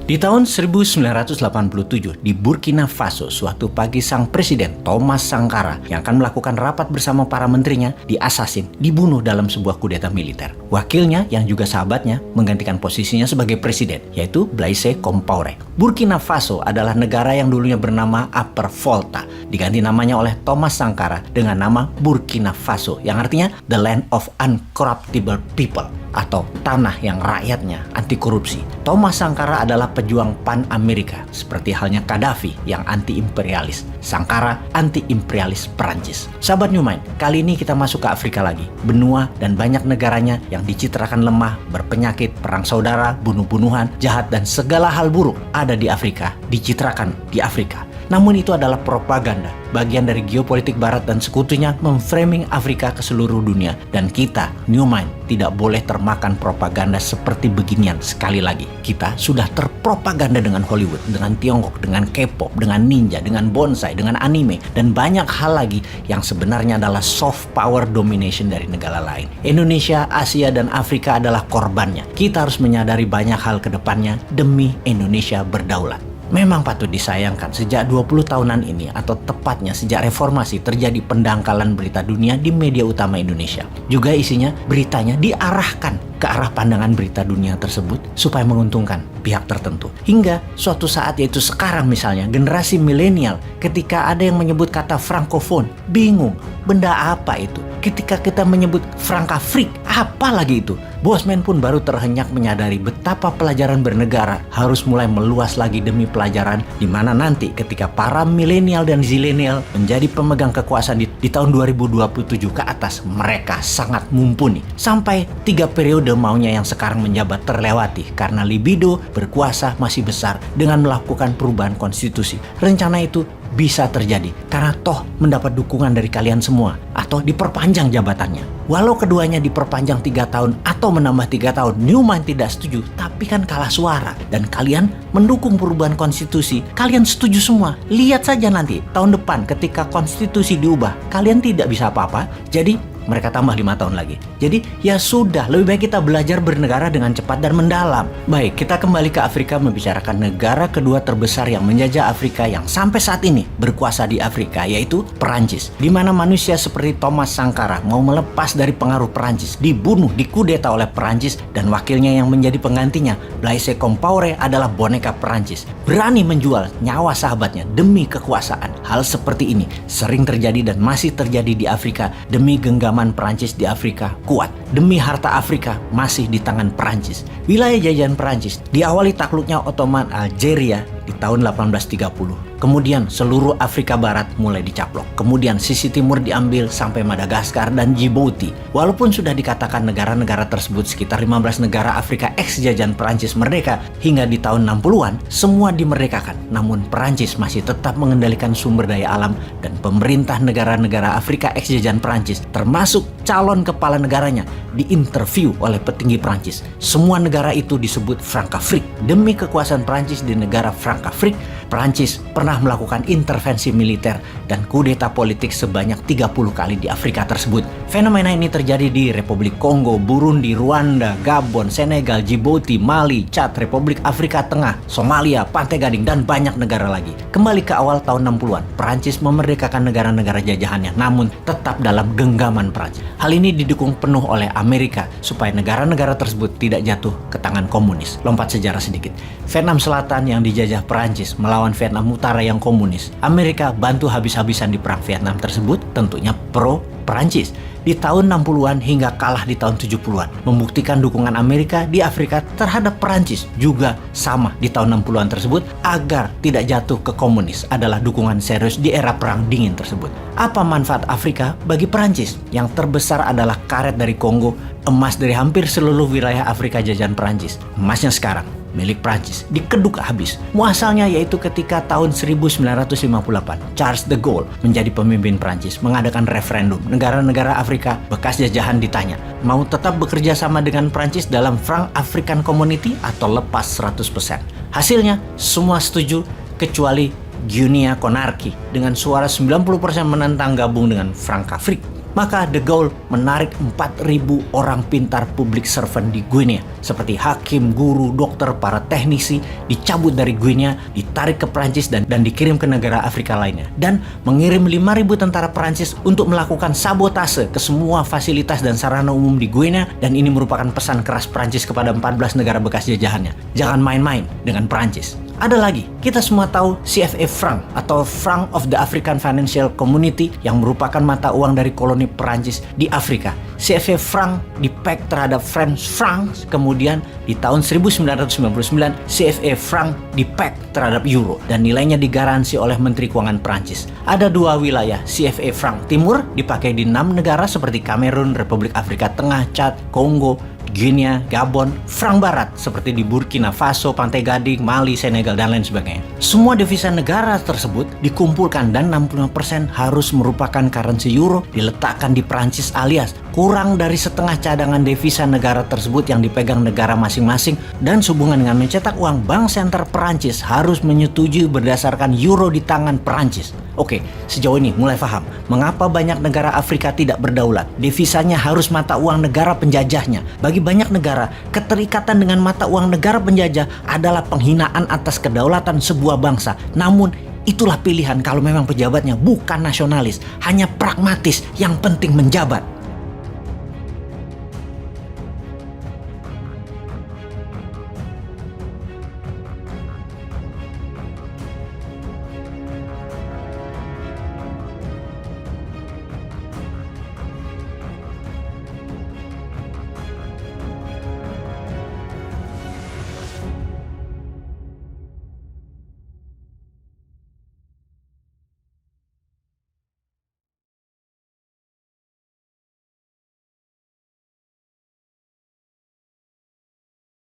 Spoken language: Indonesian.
Di tahun 1987 di Burkina Faso, suatu pagi sang presiden Thomas Sankara yang akan melakukan rapat bersama para menterinya diasasin, dibunuh dalam sebuah kudeta militer. Wakilnya yang juga sahabatnya menggantikan posisinya sebagai presiden, yaitu Blaise Compaoré. Burkina Faso adalah negara yang dulunya bernama Upper Volta, diganti namanya oleh Thomas Sankara dengan nama Burkina Faso, yang artinya The Land of Uncorruptible People, atau tanah yang rakyatnya anti korupsi. Thomas Sankara adalah pejuang pan-Amerika, seperti halnya Gaddafi yang anti-imperialis. Sankara anti-imperialis Perancis. Sahabat New Mind, kali ini kita masuk ke Afrika lagi. Benua dan banyak negaranya yang dicitrakan lemah, berpenyakit, perang saudara, bunuh-bunuhan, jahat, dan segala hal buruk ada di Afrika, dicitrakan di Afrika. Namun itu adalah propaganda, bagian dari geopolitik barat dan sekutunya memframing Afrika ke seluruh dunia. Dan kita, New Mind, tidak boleh termakan propaganda seperti beginian. Sekali lagi, kita sudah terpropaganda dengan Hollywood, dengan Tiongkok, dengan K-pop, dengan ninja, dengan bonsai, dengan anime, dan banyak hal lagi yang sebenarnya adalah soft power domination dari negara lain. Indonesia, Asia, dan Afrika adalah korbannya. Kita harus menyadari banyak hal ke depannya demi Indonesia berdaulat. Memang patut disayangkan sejak 20 tahunan ini, atau tepatnya sejak reformasi, terjadi pendangkalan berita dunia di media utama Indonesia. Juga isinya beritanya diarahkan ke arah pandangan berita dunia tersebut supaya menguntungkan pihak tertentu. Hingga suatu saat, yaitu sekarang misalnya, generasi milenial ketika ada yang menyebut kata Francophone, bingung, benda apa itu? Ketika kita menyebut Frankafrik, apa lagi itu? Bosman pun baru terhenyak menyadari betapa pelajaran bernegara harus mulai meluas lagi demi pelajaran, di mana nanti ketika para milenial dan zilenial menjadi pemegang kekuasaan di tahun 2027 ke atas, mereka sangat mumpuni. Sampai 3 periode maunya yang sekarang menjabat terlewati karena libido berkuasa masih besar dengan melakukan perubahan konstitusi. Rencana itu bisa terjadi karena toh mendapat dukungan dari kalian semua, atau diperpanjang jabatannya. Walau keduanya diperpanjang 3 tahun atau menambah 3 tahun, New Mind tidak setuju, tapi kan kalah suara. Dan kalian mendukung perubahan konstitusi, kalian setuju semua. Lihat saja nanti tahun depan ketika konstitusi diubah, kalian tidak bisa apa-apa. Jadi mereka tambah 5 tahun lagi. Jadi ya sudah, lebih baik kita belajar bernegara dengan cepat dan mendalam. Baik, kita kembali ke Afrika membicarakan negara kedua terbesar yang menjajah Afrika yang sampai saat ini berkuasa di Afrika, yaitu Perancis. Di mana manusia seperti Thomas Sankara mau melepas dari pengaruh Perancis, dibunuh, dikudeta oleh Perancis, dan wakilnya yang menjadi penggantinya, Blaise Compaoré, adalah boneka Perancis. Berani menjual nyawa sahabatnya demi kekuasaan. Hal seperti ini sering terjadi dan masih terjadi di Afrika demi genggaman Perancis di Afrika kuat. Demi harta Afrika masih di tangan Perancis. Wilayah jajahan Perancis diawali takluknya Ottoman Algeria di tahun 1830. Kemudian seluruh Afrika Barat mulai dicaplok. Kemudian sisi timur diambil sampai Madagaskar dan Djibouti. Walaupun sudah dikatakan negara-negara tersebut sekitar 15 negara Afrika ex jajahan Perancis merdeka hingga di tahun 60-an, semua dimerdekakan. Namun Perancis masih tetap mengendalikan sumber daya alam, dan pemerintah negara-negara Afrika ex jajahan Perancis, termasuk calon kepala negaranya, diinterview oleh petinggi Perancis. Semua negara itu disebut Frankafrik. Demi kekuasaan Perancis di negara Frankafrik, Perancis pernah melakukan intervensi militer dan kudeta politik sebanyak 30 kali di Afrika tersebut. Fenomena ini terjadi di Republik Kongo, Burundi, Rwanda, Gabon, Senegal, Djibouti, Mali, Chad, Republik Afrika Tengah, Somalia, Pantai Gading, dan banyak negara lagi. Kembali ke awal tahun 60-an, Perancis memerdekakan negara-negara jajahannya, namun tetap dalam genggaman Perancis. Hal ini didukung penuh oleh Amerika supaya negara-negara tersebut tidak jatuh ke tangan komunis. Lompat sejarah sedikit. Vietnam Selatan yang dijajah Perancis melawan Vietnam Utara yang komunis. Amerika bantu habis-habisan di perang Vietnam tersebut, tentunya pro Perancis. Di tahun 60-an hingga kalah di tahun 70-an. Membuktikan dukungan Amerika di Afrika terhadap Perancis juga sama di tahun 60-an tersebut agar tidak jatuh ke komunis adalah dukungan serius di era perang dingin tersebut. Apa manfaat Afrika bagi Perancis? Yang terbesar adalah karet dari Kongo, emas dari hampir seluruh wilayah Afrika jajahan Perancis. Emasnya sekarang milik Prancis dikeduk habis. Muasalnya yaitu ketika tahun 1958 Charles de Gaulle menjadi pemimpin Prancis mengadakan referendum. Negara-negara Afrika bekas jajahan ditanya, mau tetap bekerja sama dengan Prancis dalam Frank African Community atau lepas 100%. Hasilnya semua setuju kecuali Guinea Conakry dengan suara 90% menentang gabung dengan Frankafrik. Maka De Gaulle menarik 4.000 orang pintar public servant di Guinea, seperti hakim, guru, dokter, para teknisi, dicabut dari Guinea, ditarik ke Prancis dan dikirim ke negara Afrika lainnya. Dan mengirim 5.000 tentara Prancis untuk melakukan sabotase ke semua fasilitas dan sarana umum di Guinea, dan ini merupakan pesan keras Prancis kepada 14 negara bekas jajahannya. Jangan main-main dengan Prancis. Ada lagi, kita semua tahu CFA franc atau Franc of the African Financial Community yang merupakan mata uang dari koloni Perancis di Afrika. CFA franc dipeg terhadap French francs, kemudian di tahun 1999 CFA franc dipeg terhadap euro dan nilainya digaransi oleh Menteri Keuangan Perancis. Ada 2 wilayah CFA franc timur dipakai di 6 negara seperti Kamerun, Republik Afrika Tengah, Chad, Kongo, Guinea, Gabon, franc barat seperti di Burkina Faso, Pantai Gading, Mali, Senegal, dan lain sebagainya. Semua devisa negara tersebut dikumpulkan dan 65% harus merupakan currency euro diletakkan di Prancis, alias kurang dari setengah cadangan devisa negara tersebut yang dipegang negara masing-masing, dan sehubungan dengan mencetak uang, Bank Senter Perancis harus menyetujui berdasarkan euro di tangan Perancis. Oke, sejauh ini mulai paham mengapa banyak negara Afrika tidak berdaulat. Devisanya harus mata uang negara penjajahnya. Bagi banyak negara, keterikatan dengan mata uang negara penjajah adalah penghinaan atas kedaulatan sebuah bangsa. Namun, itulah pilihan kalau memang pejabatnya bukan nasionalis, hanya pragmatis, yang penting menjabat.